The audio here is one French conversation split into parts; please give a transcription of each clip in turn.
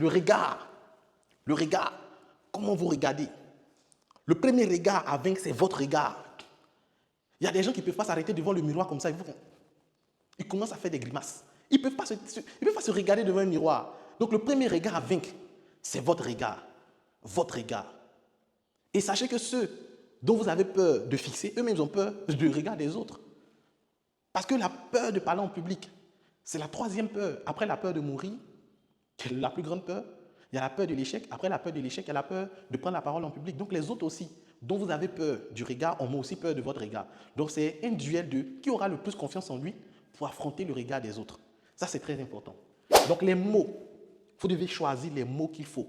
Le regard. Le regard. Comment vous regardez? Le premier regard à vaincre, c'est votre regard. Il y a des gens qui ne peuvent pas s'arrêter devant le miroir comme ça. Ils commencent à faire des grimaces. Ils ne peuvent pas se regarder devant un miroir. Donc le premier regard à vaincre, c'est votre regard. Votre regard. Et sachez que ceux dont vous avez peur de fixer, eux-mêmes ont peur du regard des autres. Parce que la peur de parler en public, c'est la troisième peur. Après la peur de mourir, qui est la plus grande peur, il y a la peur de l'échec. Après la peur de l'échec, il y a la peur de prendre la parole en public. Donc les autres aussi, dont vous avez peur du regard, ont aussi peur de votre regard. Donc c'est un duel de qui aura le plus confiance en lui pour affronter le regard des autres. Ça, c'est très important. Donc les mots, vous devez choisir les mots qu'il faut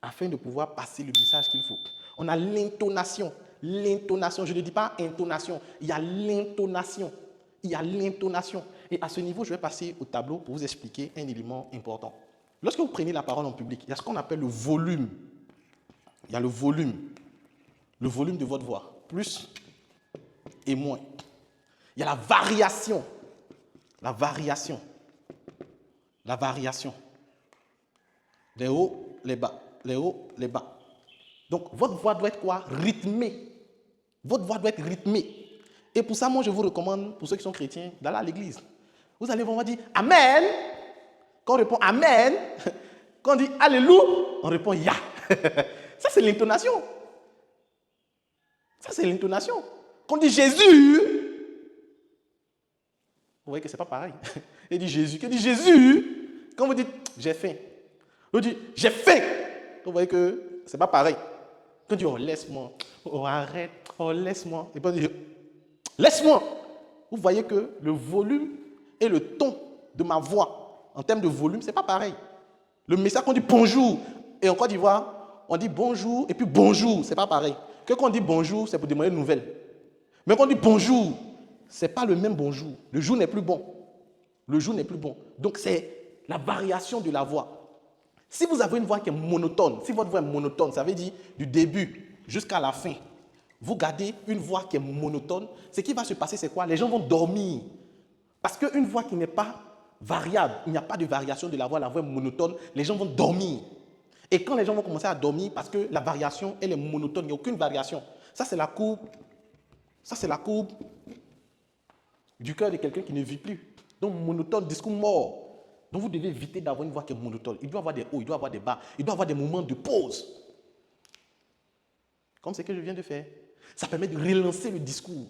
afin de pouvoir passer le message qu'il faut. On a l'intonation. L'intonation, je ne dis pas intonation, il y a l'intonation. Il y a l'intonation. Et à ce niveau, je vais passer au tableau pour vous expliquer un élément important. Lorsque vous prenez la parole en public, il y a ce qu'on appelle le volume. Il y a le volume de votre voix, plus et moins. Il y a la variation. La variation. Les hauts, les bas. Les hauts, les bas. Donc, votre voix doit être quoi? Rythmée. Votre voix doit être rythmée. Et pour ça, moi, je vous recommande, pour ceux qui sont chrétiens, d'aller à l'église. Vous allez voir, on va dire « Amen ». Quand on répond « Amen », quand on dit « Alléluia », on répond « Ya ». Ça, c'est l'intonation. Ça, c'est l'intonation. Quand on dit « Jésus », vous voyez que ce n'est pas pareil. Il dit « Jésus ». Quand on dit « Jésus », quand vous dites « J'ai faim », vous dites « J'ai faim ». Vous voyez que ce n'est pas pareil. Quand on dit « Oh, laisse-moi »,« Oh, arrête »,« Oh, laisse-moi », et puis on dit « Laisse-moi ». Vous voyez que le volume et le ton de ma voix, en termes de volume, ce n'est pas pareil. Le message qu'on dit bonjour, et en Côte d'Ivoire, on dit bonjour, et puis bonjour, ce n'est pas pareil. Que quand on dit bonjour, c'est pour demander une nouvelle. Mais quand on dit bonjour, ce n'est pas le même bonjour. Le jour n'est plus bon. Le jour n'est plus bon. Donc c'est la variation de la voix. Si vous avez une voix qui est monotone, si votre voix est monotone, ça veut dire du début jusqu'à la fin, vous gardez une voix qui est monotone, ce qui va se passer, c'est quoi? Les gens vont dormir. Parce qu'une voix qui n'est pas variable, il n'y a pas de variation de la voix est monotone, les gens vont dormir. Et quand les gens vont commencer à dormir, parce que la variation, elle est monotone, il n'y a aucune variation. Ça, c'est la courbe. Ça, c'est la courbe du cœur de quelqu'un qui ne vit plus. Donc, monotone, discours mort. Donc, vous devez éviter d'avoir une voix qui est monotone. Il doit avoir des hauts, il doit avoir des bas, il doit avoir des moments de pause. Comme ce que je viens de faire. Ça permet de relancer le discours.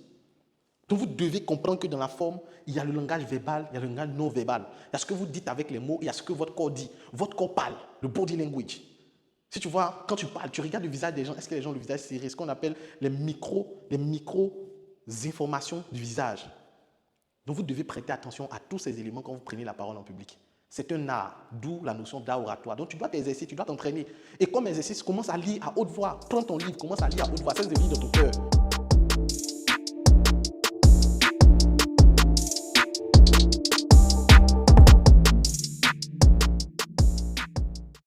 Donc vous devez comprendre que dans la forme, il y a le langage verbal, il y a le langage non verbal. Il y a ce que vous dites avec les mots, il y a ce que votre corps dit. Votre corps parle, le body language. Si tu vois, quand tu parles, tu regardes le visage des gens, est-ce que les gens ont le visage serré? Ce qu'on appelle les micro-informations du visage. Donc vous devez prêter attention à tous ces éléments quand vous prenez la parole en public. C'est un art, d'où la notion d'art oratoire. Donc tu dois t'exercer, tu dois t'entraîner. Et comme exercice, commence à lire à haute voix. Prends ton livre, commence à lire à haute voix. Ça se vit dans ton cœur.